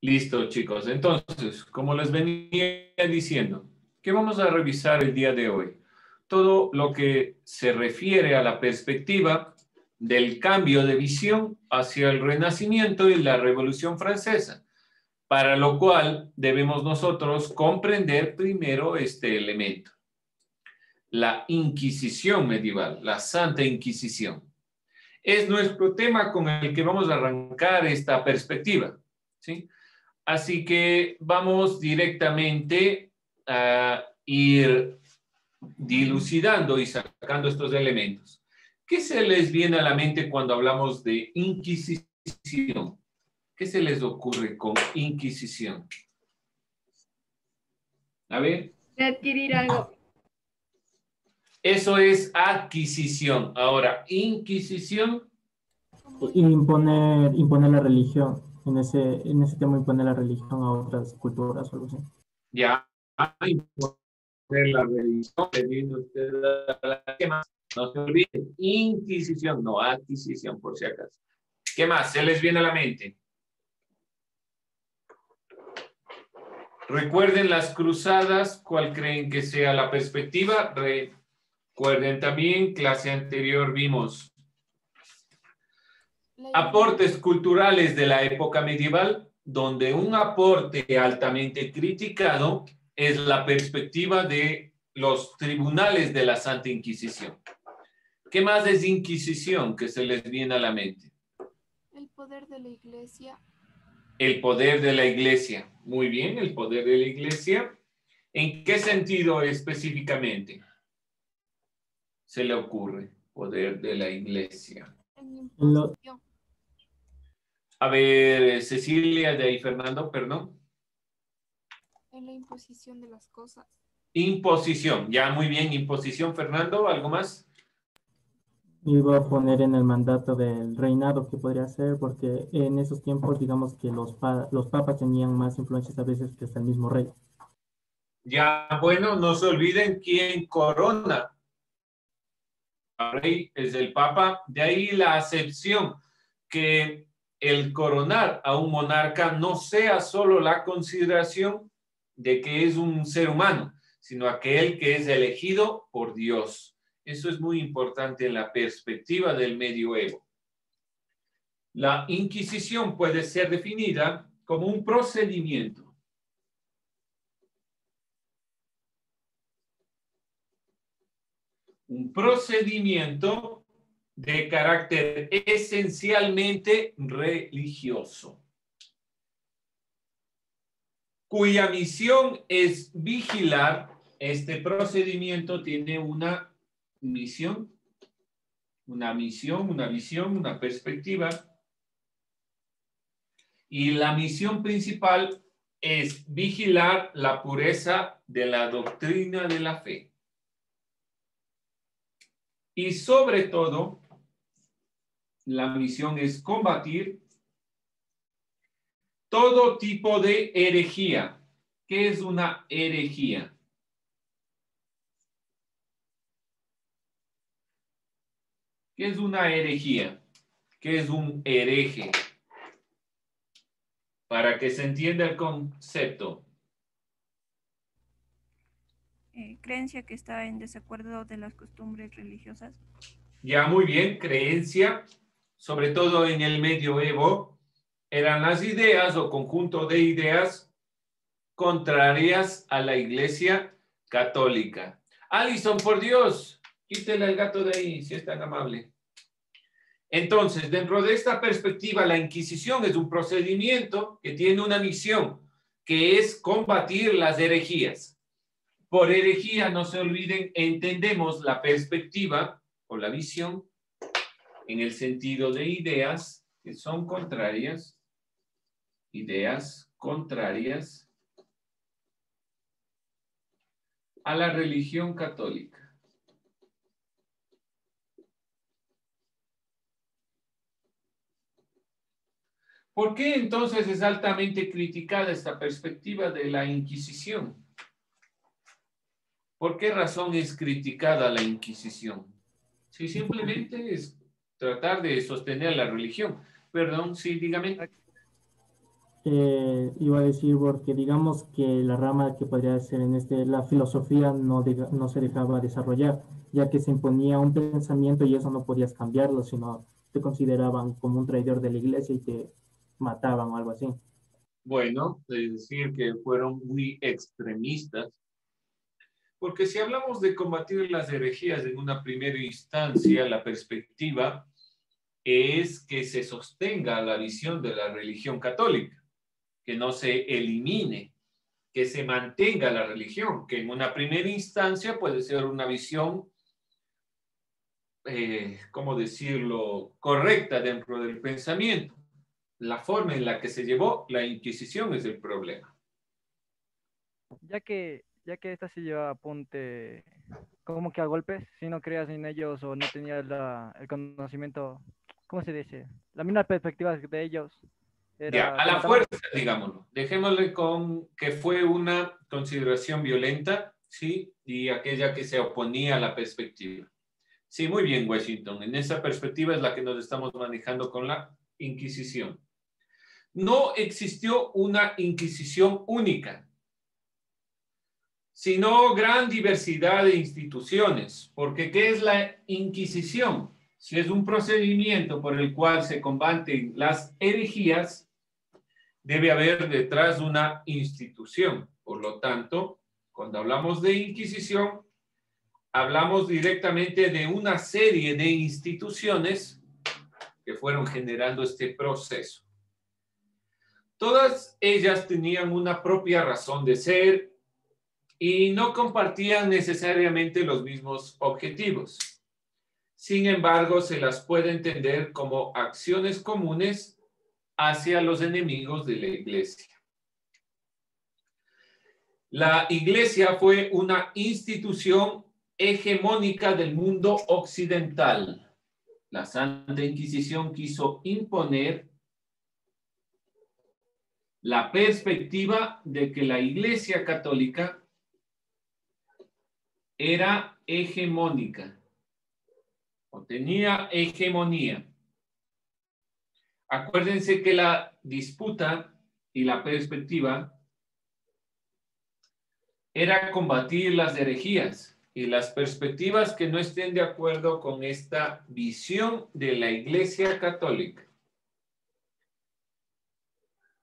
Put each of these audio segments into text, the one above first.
Listo, chicos. Entonces, como les venía diciendo, ¿qué vamos a revisar el día de hoy? Todo lo que se refiere a la perspectiva del cambio de visión hacia el Renacimiento y la Revolución Francesa, para lo cual debemos nosotros comprender primero este elemento, la Inquisición medieval, la Santa Inquisición. Es nuestro tema con el que vamos a arrancar esta perspectiva, ¿sí? Así que vamos directamente a ir dilucidando y sacando estos elementos. ¿Qué se les viene a la mente cuando hablamos de Inquisición? ¿Qué se les ocurre con Inquisición? A ver. De adquirir algo. Eso es adquisición. Ahora, Inquisición. Imponer la religión. En ese tema imponer la religión a otras culturas o algo así. Ya, imponer la religión. ¿Qué más? No se olviden, Inquisición, no adquisición, por si acaso. ¿Qué más se les viene a la mente? Recuerden las cruzadas, ¿cuál creen que sea la perspectiva? Recuerden también, clase anterior vimos aportes culturales de la época medieval, donde un aporte altamente criticado es la perspectiva de los tribunales de la Santa Inquisición. ¿Qué más es Inquisición que se les viene a la mente? El poder de la iglesia. El poder de la iglesia. Muy bien, el poder de la iglesia. ¿En qué sentido específicamente se le ocurre poder de la iglesia? En imposición. A ver, Cecilia, de ahí Fernando, perdón. En la imposición de las cosas. Imposición, ya muy bien, imposición, Fernando, ¿algo más? Iba a poner en el mandato del reinado que podría ser, porque en esos tiempos, digamos que los papas tenían más influencias a veces que hasta el mismo rey. Ya, bueno, no se olviden quién corona. El rey es el papa, de ahí la acepción que el coronar a un monarca no sea solo la consideración de que es un ser humano, sino aquel que es elegido por Dios. Eso es muy importante en la perspectiva del medioevo. La Inquisición puede ser definida como un procedimiento de carácter esencialmente religioso, cuya misión es vigilar. Este procedimiento tiene una misión, una visión, una perspectiva, y la misión principal es vigilar la pureza de la doctrina de la fe. Y sobre todo, la misión es combatir todo tipo de herejía. ¿Qué es una herejía? ¿Qué es una herejía? ¿Qué es un hereje? Para que se entienda el concepto. Creencia que está en desacuerdo de las costumbres religiosas. Ya, muy bien, creencia, sobre todo en el medioevo, eran las ideas o conjunto de ideas contrarias a la Iglesia católica. Alison, por Dios, quítele el gato de ahí, si es tan amable. Entonces, dentro de esta perspectiva, la Inquisición es un procedimiento que tiene una misión, que es combatir las herejías. Por herejía, no se olviden, entendemos la perspectiva o la visión en el sentido de ideas que son contrarias, ideas contrarias a la religión católica. ¿Por qué entonces es altamente criticada esta perspectiva de la Inquisición? ¿Por qué razón es criticada la Inquisición? Si simplemente es tratar de sostener la religión. Perdón, sí, dígame. Iba a decir porque digamos que la rama que podría ser en la filosofía no se dejaba desarrollar, ya que se imponía un pensamiento y eso no podías cambiarlo, sino te consideraban como un traidor de la iglesia y te mataban o algo así. Bueno, es decir, que fueron muy extremistas, porque si hablamos de combatir las herejías en una primera instancia, la perspectiva es que se sostenga la visión de la religión católica, que no se elimine, que se mantenga la religión, que en una primera instancia puede ser una visión, ¿cómo decirlo?, correcta dentro del pensamiento. La forma en la que se llevó la Inquisición es el problema. Ya que esta se lleva a ponte como que a golpes, si no creas en ellos o no tenías el conocimiento, ¿cómo se dice? La misma perspectiva de ellos Ya, era, a te la mataban. fuerza, digámoslo. Dejémosle con que fue una consideración violenta, ¿sí? Y aquella que se oponía a la perspectiva. Sí, muy bien, Washington. En esa perspectiva es la que nos estamos manejando con la Inquisición. No existió una Inquisición única, sino gran diversidad de instituciones. Porque, ¿qué es la Inquisición? Si es un procedimiento por el cual se combaten las herejías, debe haber detrás una institución. Por lo tanto, cuando hablamos de Inquisición, hablamos directamente de una serie de instituciones que fueron generando este proceso. Todas ellas tenían una propia razón de ser y no compartían necesariamente los mismos objetivos. Sin embargo, se las puede entender como acciones comunes hacia los enemigos de la iglesia. La iglesia fue una institución hegemónica del mundo occidental. La Santa Inquisición quiso imponer la perspectiva de que la Iglesia Católica era hegemónica o tenía hegemonía. Acuérdense que la disputa y la perspectiva era combatir las herejías y las perspectivas que no estén de acuerdo con esta visión de la Iglesia Católica.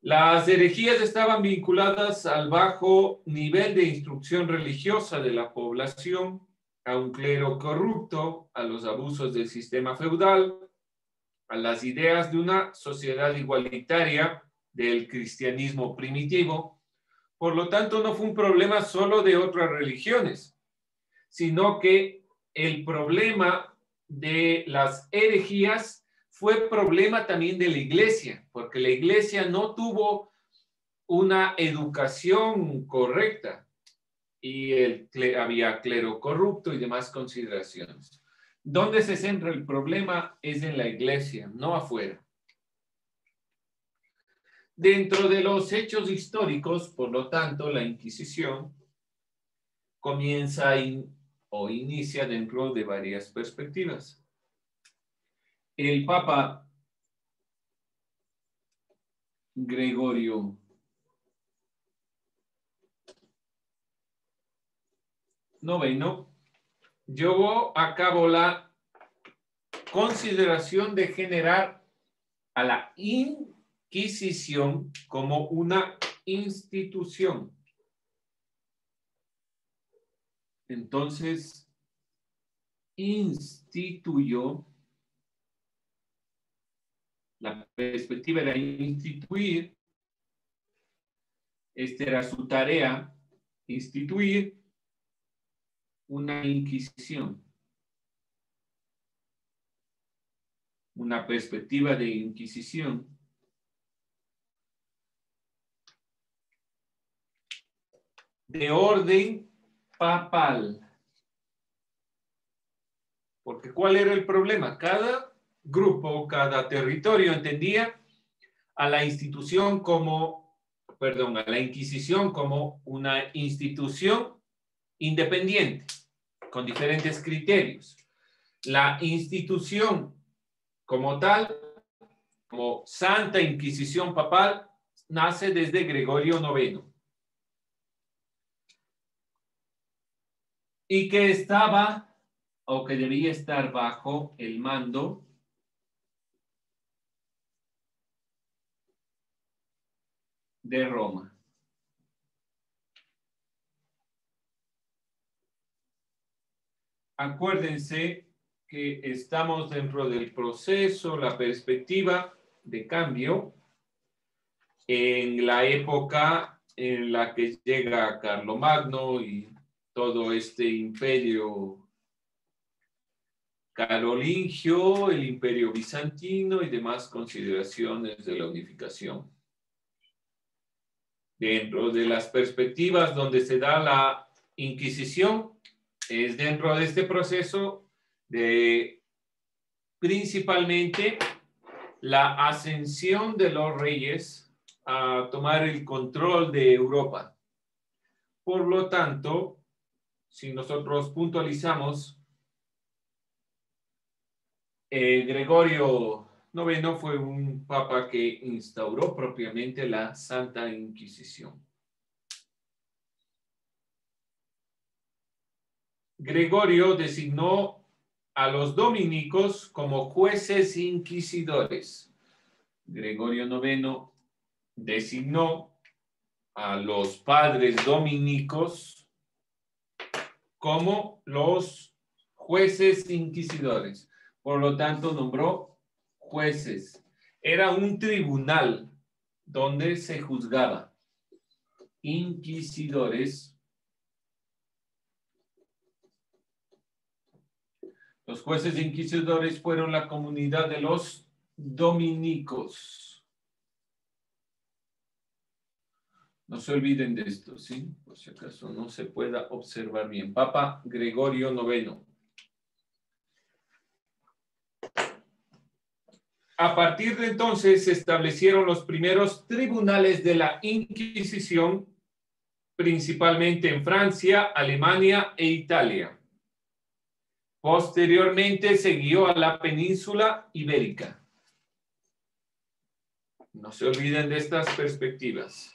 Las herejías estaban vinculadas al bajo nivel de instrucción religiosa de la población, a un clero corrupto, a los abusos del sistema feudal, a las ideas de una sociedad igualitaria del cristianismo primitivo. Por lo tanto, no fue un problema solo de otras religiones, sino que el problema de las herejías fue problema también de la iglesia, porque la iglesia no tuvo una educación correcta y había clero corrupto y demás consideraciones. ¿Dónde se centra el problema? Es en la iglesia, no afuera. Dentro de los hechos históricos, por lo tanto, la Inquisición comienza o inicia dentro de varias perspectivas. El Papa Gregorio IX llevó a cabo la consideración de generar a la Inquisición como una institución. Entonces, instituyó, la perspectiva era instituir, esta era su tarea, instituir una inquisición, una perspectiva de inquisición de orden papal. Porque ¿cuál era el problema? Cada grupo, cada territorio entendía a la institución como, perdón, a la Inquisición como una institución independiente, con diferentes criterios. La institución como tal, como Santa Inquisición Papal, nace desde Gregorio IX y que estaba o que debía estar bajo el mando de Roma. Acuérdense que estamos dentro del proceso, la perspectiva de cambio en la época en la que llega Carlomagno y todo este imperio carolingio, el imperio bizantino y demás consideraciones de la unificación. Dentro de las perspectivas donde se da la Inquisición, es dentro de este proceso de principalmente la ascensión de los reyes a tomar el control de Europa. Por lo tanto, si nosotros puntualizamos, Gregorio IX fue un papa que instauró propiamente la Santa Inquisición. Gregorio designó a los dominicos como jueces inquisidores. Gregorio IX designó a los padres dominicos como los jueces inquisidores. Por lo tanto, nombró jueces. Era un tribunal donde se juzgaba. Inquisidores. Los jueces inquisidores fueron la comunidad de los dominicos. No se olviden de esto, ¿sí? Por si acaso no se pueda observar bien. Papa Gregorio IX. A partir de entonces se establecieron los primeros tribunales de la Inquisición, principalmente en Francia, Alemania e Italia. Posteriormente se guió a la península ibérica. No se olviden de estas perspectivas.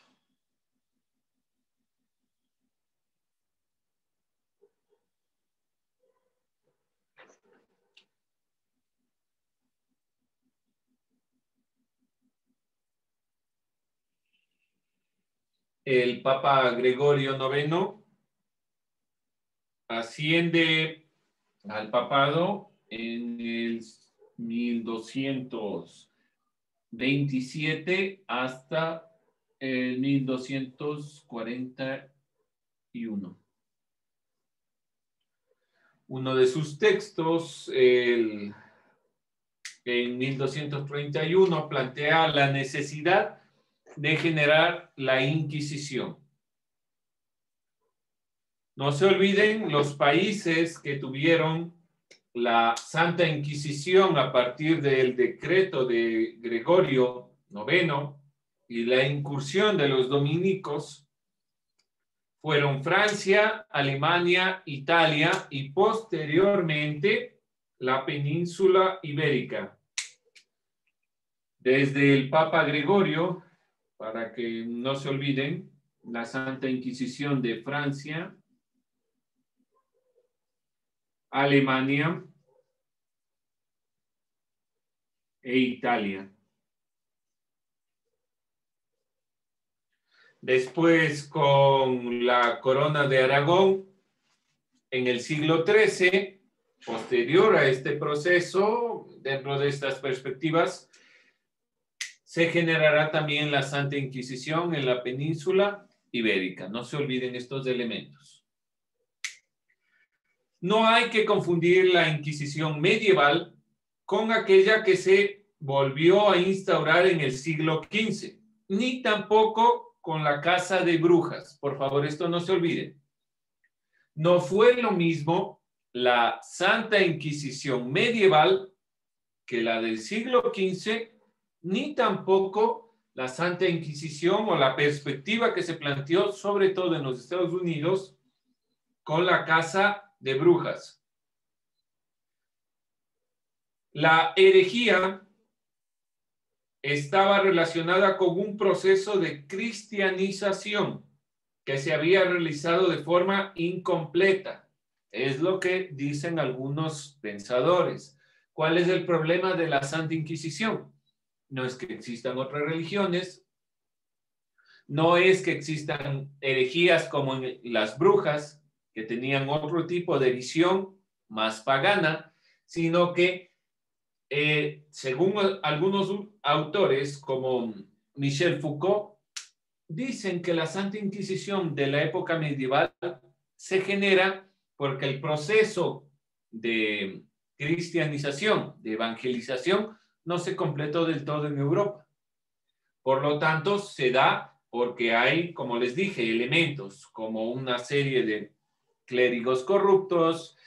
El Papa Gregorio IX asciende al papado en el 1227 hasta el 1241. Uno de sus textos, en 1231, plantea la necesidad de generar la Inquisición. No se olviden los países que tuvieron la Santa Inquisición a partir del decreto de Gregorio IX y la incursión de los dominicos fueron Francia, Alemania, Italia y posteriormente la península ibérica. Desde el Papa Gregorio, para que no se olviden, la Santa Inquisición de Francia, Alemania e Italia. Después, con la Corona de Aragón, en el siglo XIII, posterior a este proceso, dentro de estas perspectivas, se generará también la Santa Inquisición en la península ibérica. No se olviden estos elementos. No hay que confundir la Inquisición medieval con aquella que se volvió a instaurar en el siglo XV, ni tampoco con la Casa de Brujas. Por favor, esto no se olvide. No fue lo mismo la Santa Inquisición medieval que la del siglo XV, ni tampoco la Santa Inquisición o la perspectiva que se planteó, sobre todo en los Estados Unidos, con la Casa de Brujas. La herejía estaba relacionada con un proceso de cristianización que se había realizado de forma incompleta. Es lo que dicen algunos pensadores. ¿Cuál es el problema de la Santa Inquisición? No es que existan otras religiones, no es que existan herejías como en las brujas, que tenían otro tipo de visión más pagana, sino que según algunos autores como Michel Foucault, dicen que la Santa Inquisición de la época medieval se genera porque el proceso de cristianización, de evangelización, no se completó del todo en Europa. Por lo tanto, se da porque hay, como les dije, elementos como una serie de clérigos corruptos,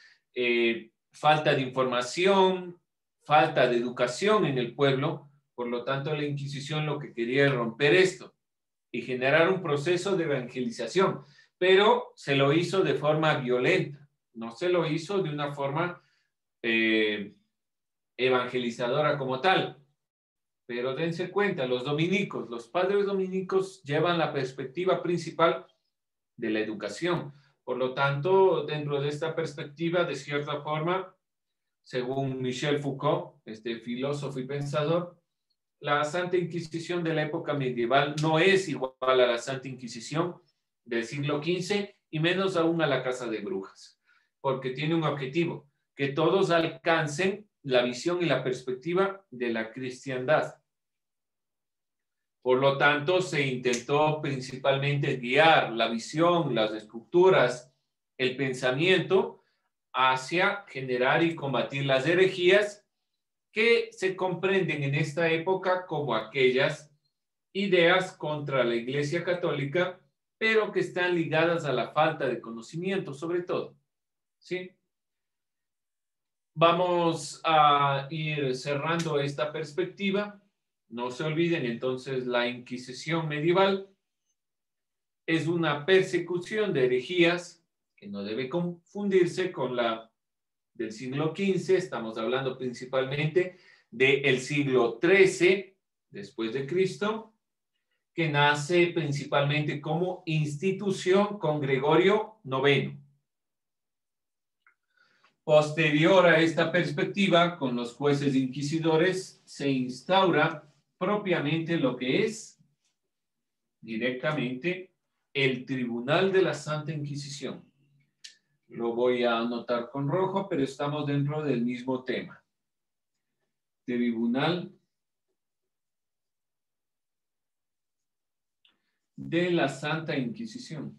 falta de información, falta de educación en el pueblo. Por lo tanto, la Inquisición lo que quería es romper esto y generar un proceso de evangelización, pero se lo hizo de forma violenta, no se lo hizo de una forma evangelizadora como tal. Pero dense cuenta, los dominicos, los padres dominicos llevan la perspectiva principal de la educación. Por lo tanto, dentro de esta perspectiva, de cierta forma, según Michel Foucault, este filósofo y pensador, la Santa Inquisición de la época medieval no es igual a la Santa Inquisición del siglo XV y menos aún a la Casa de Brujas, porque tiene un objetivo, que todos alcancen la visión y la perspectiva de la cristiandad. Por lo tanto, se intentó principalmente guiar la visión, las estructuras, el pensamiento hacia generar y combatir las herejías que se comprenden en esta época como aquellas ideas contra la Iglesia Católica, pero que están ligadas a la falta de conocimiento, sobre todo. ¿Sí? Vamos a ir cerrando esta perspectiva. No se olviden, entonces, la Inquisición medieval es una persecución de herejías que no debe confundirse con la del siglo XV. Estamos hablando principalmente del siglo XIII después de Cristo, que nace principalmente como institución con Gregorio IX. Posterior a esta perspectiva, con los jueces inquisidores, se instaura propiamente lo que es directamente el Tribunal de la Santa Inquisición. Lo voy a anotar con rojo, pero estamos dentro del mismo tema. Tribunal de la Santa Inquisición.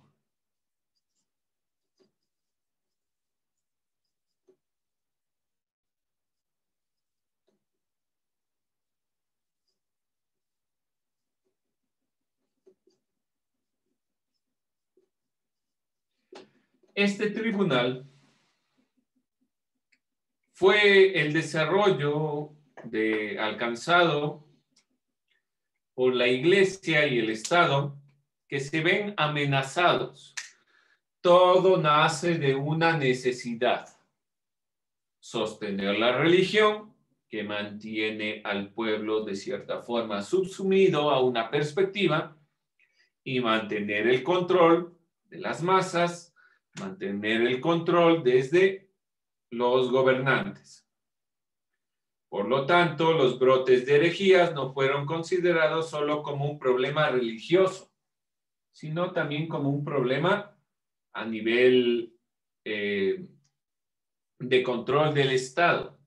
Este tribunal fue el desarrollo alcanzado por la Iglesia y el Estado, que se ven amenazados. Todo nace de una necesidad: sostener la religión que mantiene al pueblo de cierta forma subsumido a una perspectiva y mantener el control de las masas, mantener el control desde los gobernantes. Por lo tanto, los brotes de herejías no fueron considerados solo como un problema religioso, sino también como un problema a nivel de control del Estado.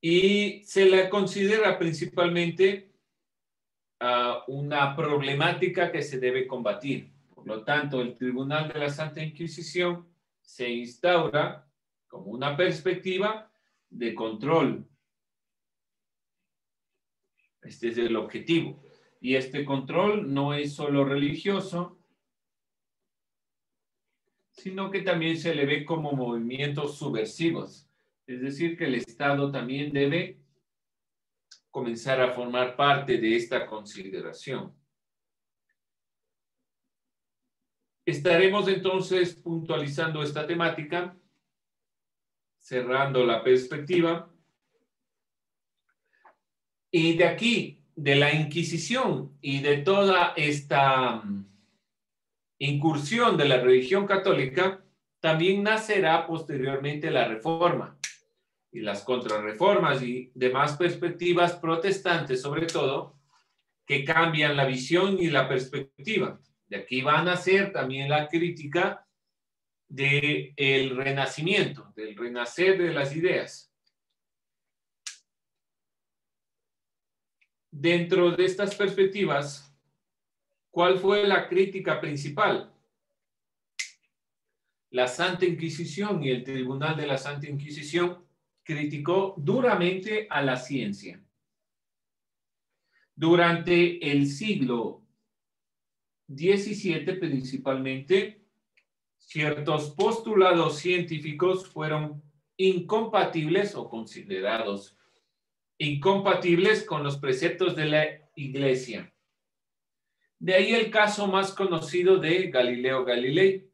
Y se la considera principalmente una problemática que se debe combatir. Por lo tanto, el Tribunal de la Santa Inquisición se instaura como una perspectiva de control. Este es el objetivo. Y este control no es solo religioso, sino que también se le ve como movimientos subversivos. Es decir, que el Estado también debe comenzar a formar parte de esta consideración. Estaremos entonces puntualizando esta temática, cerrando la perspectiva, Y de aquí, de la Inquisición y de toda esta incursión de la religión católica, también nacerá posteriormente la Reforma y las contrarreformas y demás perspectivas protestantes, sobre todo, que cambian la visión y la perspectiva. De aquí va a nacer también la crítica del renacimiento, del renacer de las ideas. Dentro de estas perspectivas, ¿cuál fue la crítica principal? La Santa Inquisición y el Tribunal de la Santa Inquisición criticó duramente a la ciencia. Durante el siglo XVII, principalmente, ciertos postulados científicos fueron incompatibles o considerados incompatibles con los preceptos de la Iglesia. De ahí el caso más conocido de Galileo Galilei.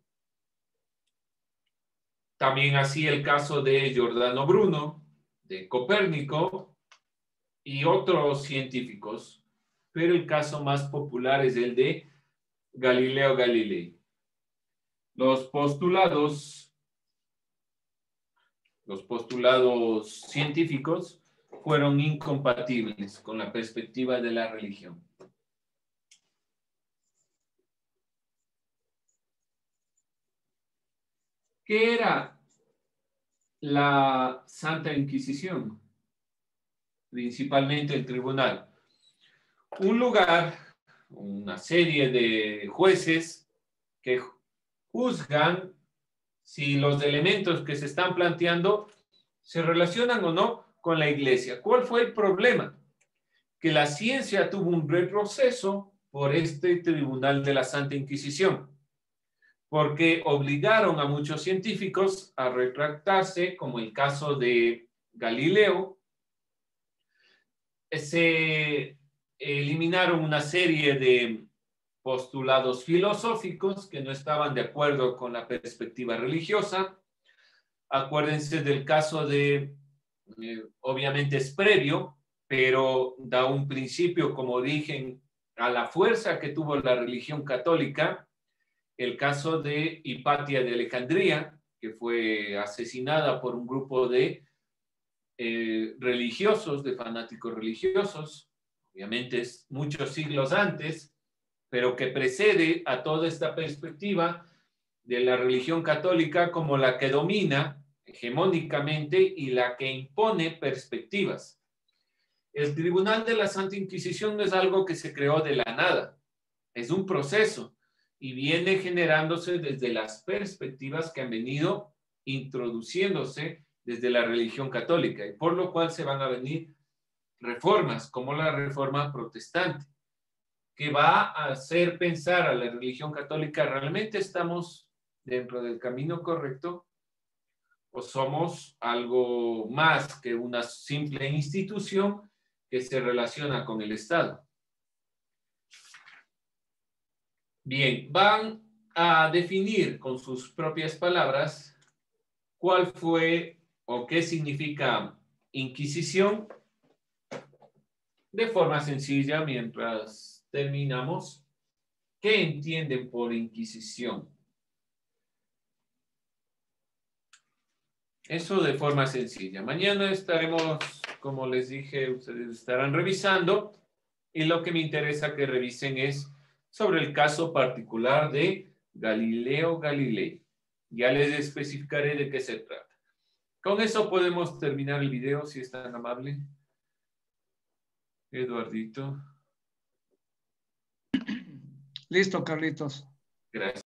También así el caso de Giordano Bruno, de Copérnico y otros científicos, pero el caso más popular es el de Galileo Galilei. Los postulados científicos fueron incompatibles con la perspectiva de la religión. ¿Qué era la Santa Inquisición? Principalmente el tribunal. Un lugar, una serie de jueces que juzgan si los elementos que se están planteando se relacionan o no con la Iglesia. ¿Cuál fue el problema? Que la ciencia tuvo un retroceso por este tribunal de la Santa Inquisición, porque obligaron a muchos científicos a retractarse, como el caso de Galileo. Se eliminaron una serie de postulados filosóficos que no estaban de acuerdo con la perspectiva religiosa. Acuérdense del caso de, obviamente es previo, pero da un principio como origen a la fuerza que tuvo la religión católica, el caso de Hipatia de Alejandría, que fue asesinada por un grupo de religiosos, de fanáticos religiosos, obviamente es muchos siglos antes, pero que precede a toda esta perspectiva de la religión católica como la que domina hegemónicamente y la que impone perspectivas. El Tribunal de la Santa Inquisición no es algo que se creó de la nada, es un proceso y viene generándose desde las perspectivas que han venido introduciéndose desde la religión católica, y por lo cual se van a venir reformas como la reforma protestante, que va a hacer pensar a la religión católica, ¿realmente estamos dentro del camino correcto o somos algo más que una simple institución que se relaciona con el Estado? Bien, van a definir con sus propias palabras cuál fue o qué significa Inquisición de forma sencilla mientras terminamos. ¿Qué entienden por Inquisición? Eso de forma sencilla. Mañana estaremos, como les dije, ustedes estarán revisando y lo que me interesa que revisen es sobre el caso particular de Galileo Galilei. Ya les especificaré de qué se trata. Con eso podemos terminar el video, si es tan amable. Eduardito. Listo, Carlitos. Gracias.